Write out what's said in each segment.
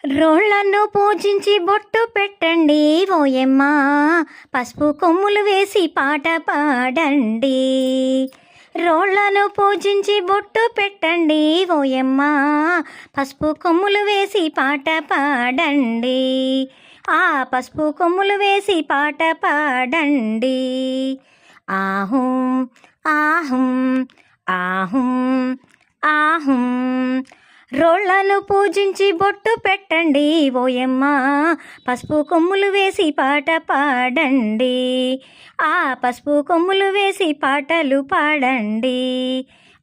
రోళ్లను పూజించి బొట్టు పెట్టండి ఓయమ్మ, పసుపు కొమ్ములు వేసి పాట పాడండి. రోళ్లను పూజించి బొట్టు పెట్టండి ఓయమ్మ, పసుపు కొమ్ములు వేసి పాట పాడండి. ఆ పసుపు కొమ్ములు వేసి పాట పాడండి. ఆహుం ఆహుం ఆహుం ఆహుం. రోళ్లను పూజించి బొట్టు పెట్టండి ఓయమ్మ, పసుపు కొమ్ములు వేసి పాట పాడండి. ఆ పసుపు కొమ్ములు వేసి పాటలు పాడండి.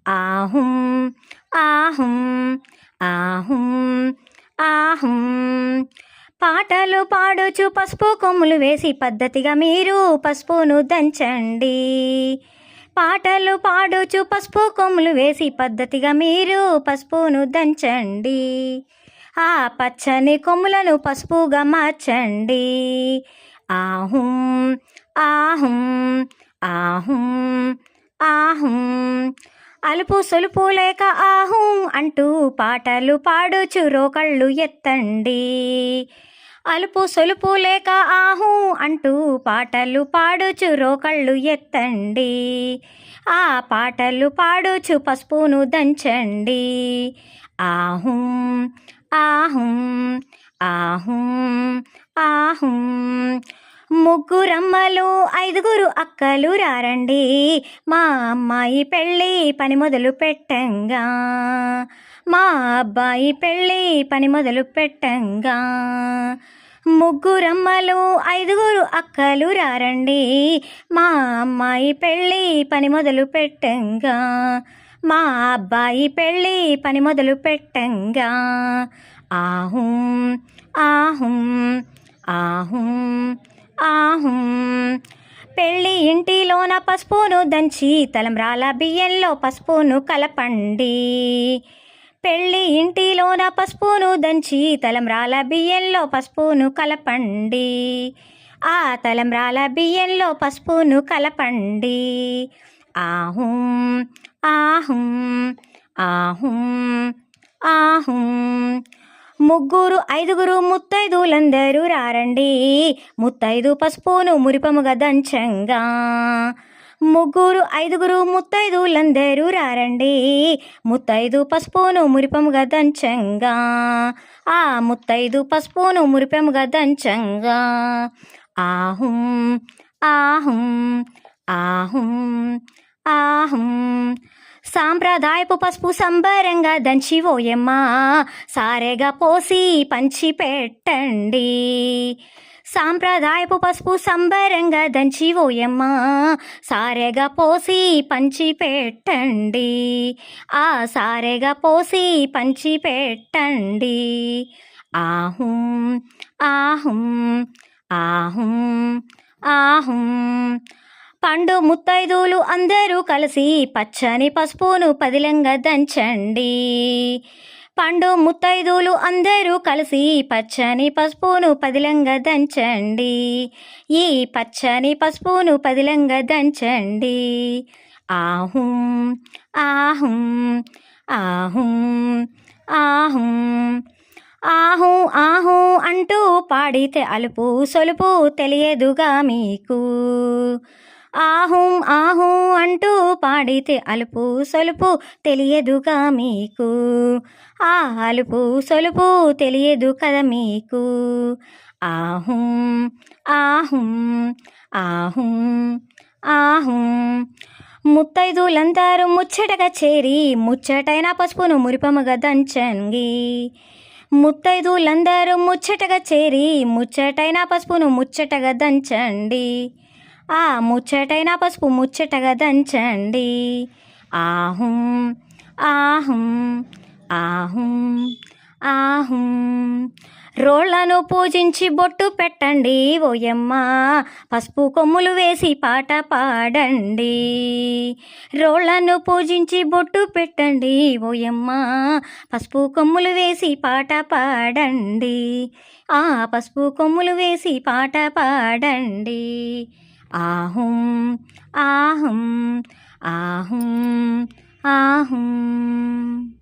ఆహుం ఆహుం ఆహుం ఆహుం. పాటలు పాడుచు పసుపు కొమ్ములు వేసి పద్ధతిగా మీరు పసుపును దంచండి. పాటలు పాడుచు పసుపు కొమ్ములు వేసి పద్ధతిగా మీరు పసుపును దంచండి. ఆ పచ్చని కొమ్ములను పసుపుగా మార్చండి. ఆహుం ఆహుం ఆహుం ఆహుం. అలుపు సొలుపు లేక ఆహుం అంటూ పాటలు పాడుచు రోకళ్ళు ఎత్తండి. అలుపు సొలుపు లేక ఆహు అంటూ పాటలు పాడుచు రోకళ్ళు ఎత్తండి. ఆ పాటలు పాడుచు పసుపును దంచండి. ఆహుం ఆహుం ఆహుం ఆహుం. ముగ్గురమ్మలు ఐదుగురు అక్కలు రారండి, మా అమ్మాయి పెళ్ళి పని మొదలు పెట్టంగా. మా అబ్బాయి పెళ్ళి పని మొదలు పెట్టంగా. ముగ్గురమ్మలు ఐదుగురు అక్కలు రారండి, మా అమ్మాయి పెళ్ళి పని మొదలు పెట్టంగా. మా అబ్బాయి పెళ్ళి పని మొదలు పెట్టంగా. ఆహుం ఆహుం ఆహుం ఆహుం. పెళ్ళి ఇంటిలోన పసుపును దంచి తలంబ్రాల బియ్యంలో పసుపును కలపండి. పెళ్ళి ఇంటిలోన పసుపును దంచి తలంబ్రాల బియ్యంలో పసుపును కలపండి. ఆ తలంబ్రాల బియ్యంలో పసుపును కలపండి. ఆహుం ఆహుం ఆహుం ఆహుం. ముగ్గురు ఐదుగురు ముత్తైదులందరూ రారండి, ముత్తైదు పసుపును మురిపముగా దంచంగా. ముగ్గురు ఐదుగురు ముత్తైదులందరూ రారండి, ముత్తైదు పసుపును మురిపముగా దంచంగా. ఆ ముత్తైదు పసుపును మురిపముగా దంచంగా. ఆహుం ఆహుం ఆహుం ఆహుం. సాంప్రదాయపు పసుపు సంబరంగా దంచి ఓయమ్మ, సారెగా పోసి పంచి పెట్టండి. సాంప్రదాయపు పసుపు సంబరంగా దంచి ఓయమ్మ, సారెగా పోసి పంచి పెట్టండి. ఆ సారెగా పోసి పంచి పెట్టండి. ఆహుం ఆహుం ఆహుం ఆహుం. పండు ముత్తైదులు అందరూ కలిసి పచ్చని పసుపును పదిలంగా దంచండి. పండు ముత్తైదులు అందరూ కలిసి పచ్చని పసుపును పదిలంగా దంచండి. ఈ పచ్చని పసుపును పదిలంగా దంచండి. ఆహుం ఆహుం ఆహుం ఆహుం ఆహు ఆహు అంటూ పాడితే అలుపు సొలుపు తెలియదుగా మీకు. ఆహుం ఆహు అంటూ పాడితే అలుపు సొలుపు తెలియదుగా మీకు. ఆ అలుపు సొలుపు తెలియదు కదా మీకు. ఆహుం ఆహుం ఆహుం ఆహుం. ముత్తైదులందరూ ముచ్చటగా చేరి ముచ్చటైన పసుపును మురిపముగా దంచండి. ముత్తైదులందరూ ముచ్చటగా చేరి ముచ్చటైన పసుపును ముచ్చటగా దంచండి. ఆ ముచ్చటైన పసుపు ముచ్చటగా దంచండి. ఆహుం ఆహుం ఆహుం ఆహుం. రోళ్లను పూజించి బొట్టు పెట్టండి ఓయమ్మ, పసుపు కొమ్ములు వేసి పాట పాడండి. రోళ్లను పూజించి బొట్టు పెట్టండి ఓయమ్మ, పసుపు కొమ్ములు వేసి పాట పాడండి. ఆ పసుపు కొమ్ములు వేసి పాట పాడండి. ఆహుం ఆహుం ఆహుం ఆహుం.